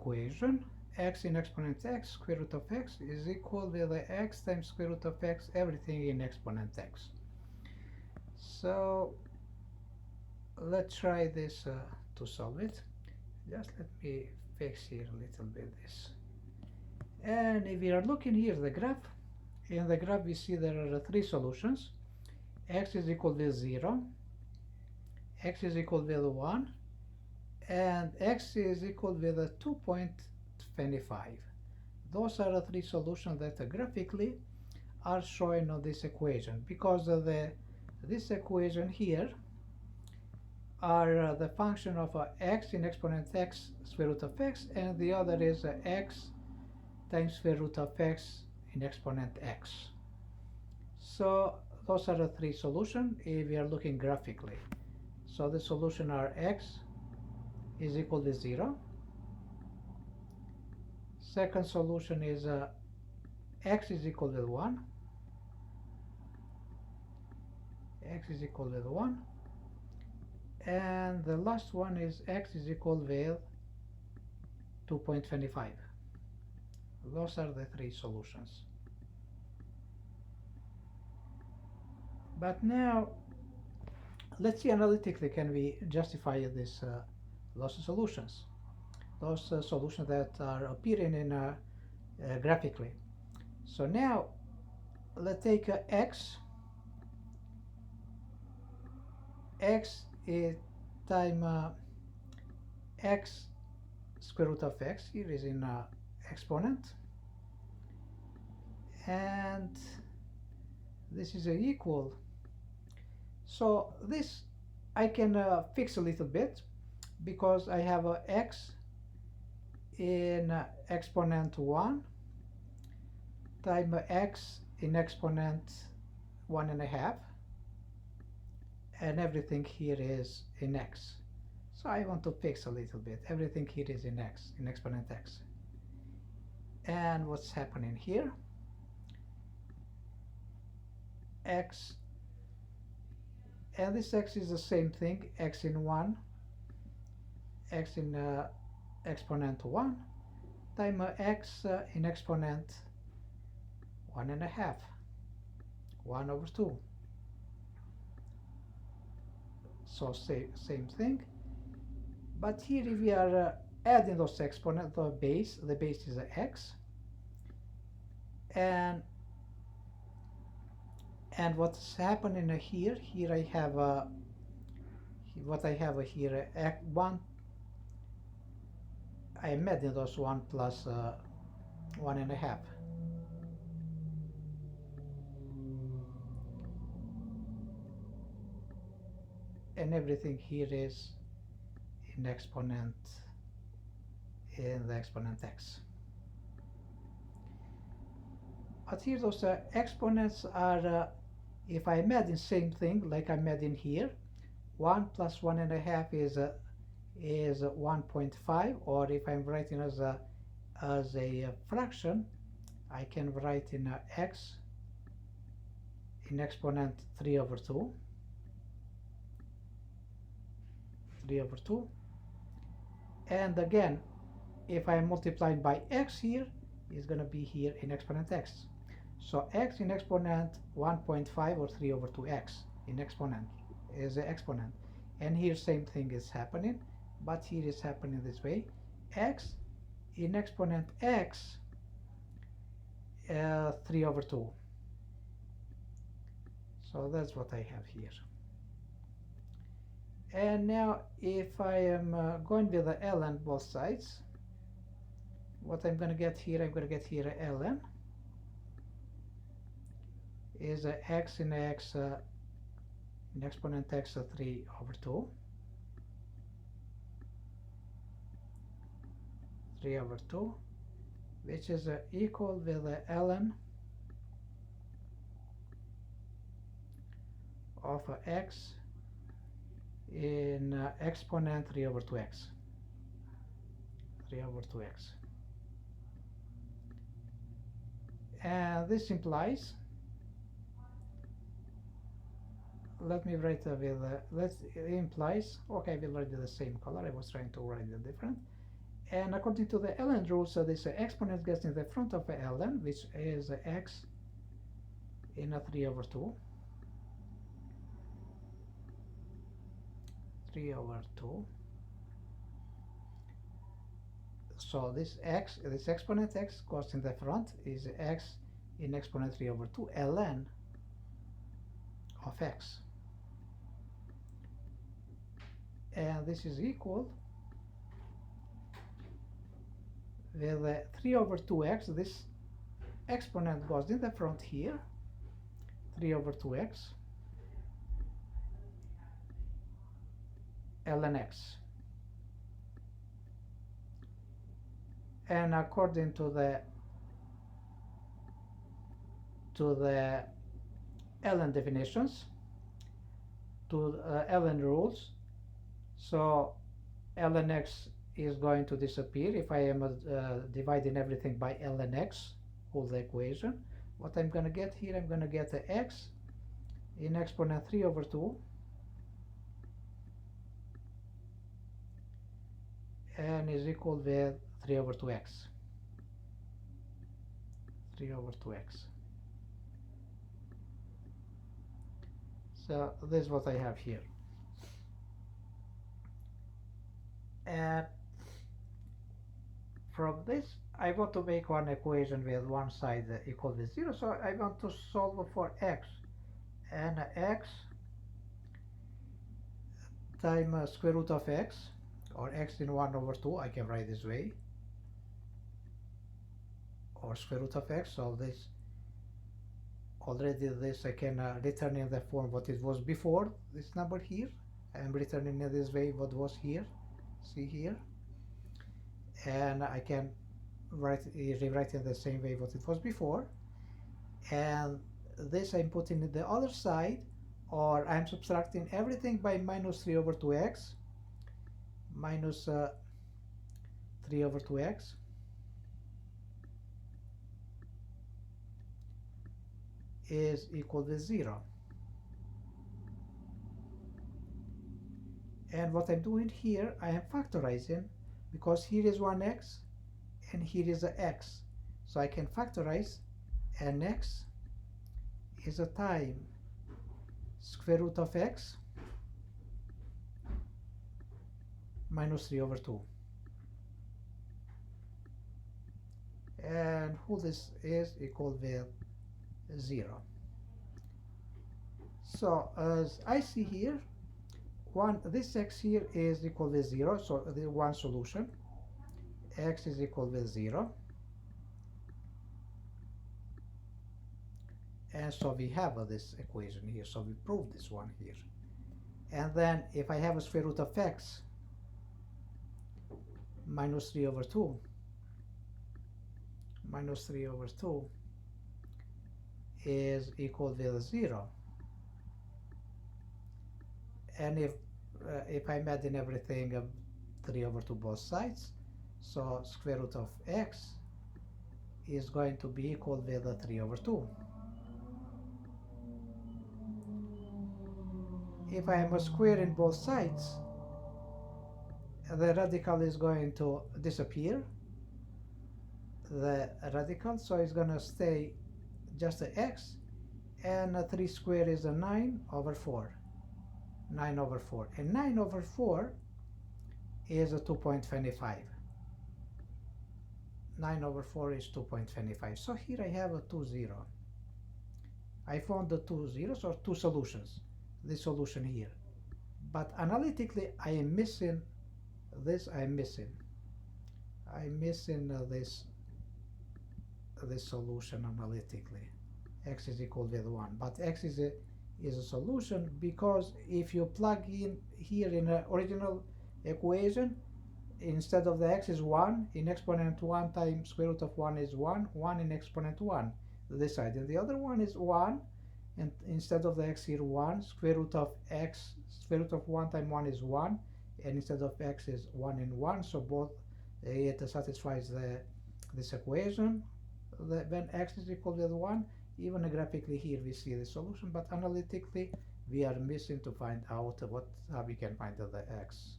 equation. X in exponent x, square root of x, is equal with x times square root of x, everything in exponent x. So let's try this to solve it. Just let me fix here a little bit this. And if we are looking here the graph, in the graph we see there are three solutions. X is equal to 0, x is equal to 1, and x is equal with 2.25. Those are the three solutions that graphically are shown on this equation, because of this equation here are the function of x in exponent x, square root of x, and the other is x times square root of x in exponent x. So those are the three solutions if we are looking graphically. So the solution are x is equal to 0. Second solution is x is equal to 1. X is equal to 1. And the last one is x is equal with 2.25. Those are the three solutions. But now let's see analytically, can we justify this those solutions, those solutions that are appearing in graphically. So now let's take x is time x square root of x, here is in exponent, and this is equal. So this I can fix a little bit, because I have x in exponent 1 times x in exponent 1.5, and everything here is in x. So I want to fix a little bit. Everything here is in x, in exponent x. And what's happening here? X, and this x is the same thing, x in 1, x in exponent 1 times x in exponent 1.5, 1 over 2. So same thing, but here if we are adding those exponents, the base is x, and what's happening here I have what I have here 1, I am adding those 1 plus 1.5, and everything here is in the exponent x. But here those exponents are, if I'm adding same thing like I'm adding here, 1 plus 1.5 is 1.5, or if I'm writing as a fraction, I can write in x in exponent 3 over 2. And again, if I'm multiplying by x here, it's going to be here in exponent x. So x in exponent 1.5 or 3 over 2x in exponent is an exponent. And here same thing is happening, but here is happening this way. X in exponent x 3 over 2. So that's what I have here. And now if I am going with the ln both sides, what I'm going to get here, I'm going to get here ln is x in x in exponent x 3 over 2, 3 over 2, which is equal with ln of x in exponent 3 over 2x, 3 over 2x. And this implies, let me write with, it implies, okay, I will write the same color, I was trying to write it different. And according to the ln rule, so this exponent gets in the front of ln, which is x in a 3 over 2. 3 over 2. So this exponent x goes in the front is x in exponent 3 over 2 ln of x. And this is equal with 3 over 2x. This exponent goes in the front here, 3 over 2x ln x. And according to the ln definitions, to ln rules, so ln x is going to disappear if I am dividing everything by ln x, whole the equation. What I'm going to get here, I'm going to get the x in exponent 3 over 2 and is equal with 3 over 2x. 3 over 2x. So this is what I have here. And from this I want to make one equation with one side equal to 0, so I want to solve for x, and x times square root of x, or x in 1 over 2, I can write this way, or square root of x. So this already this I can return in the form what it was before this number here. I am returning in this way what was here, see here, and I can rewrite in the same way what it was before, and this I'm putting in the other side, or I'm subtracting everything by minus 3 over 2x, minus 3 over 2x, is equal to 0. And what I'm doing here, I am factorizing, because here is 1x and here is a x, so I can factorize, and x is a time square root of x minus 3 over 2, and whole this is equal with 0. So as I see here, this x here is equal to 0, so the one solution, x is equal to 0, and so we have this equation here, so we prove this one here. And then if I have a square root of x minus 3 over 2, minus 3 over 2 is equal to 0, and if I'm adding everything 3 over 2 both sides, so square root of x is going to be equal with 3 over 2. If I am squaring both sides, the radical is going to disappear, the radical, so it's going to stay just the x, and 3 squared is a 9 over 4. 9 over 4, and 9 over 4 is a 2.25. 9 over 4 is 2.25. So here I have a 2, 0. I found the 2 zeros, or two solutions, this solution here. But analytically I am missing this, I'm missing this solution analytically. X is equal with 1, but x is a solution, because if you plug in here in the original equation, instead of the x is 1, in exponent 1 times square root of 1 is 1, 1 in exponent 1 this side, and the other one is 1, and instead of the x here 1, square root of x, square root of 1 times 1 is 1, and instead of x is 1 and 1, so both it satisfies this equation. When x is equal to 1, even graphically here we see the solution, but analytically we are missing to find out how we can find the x.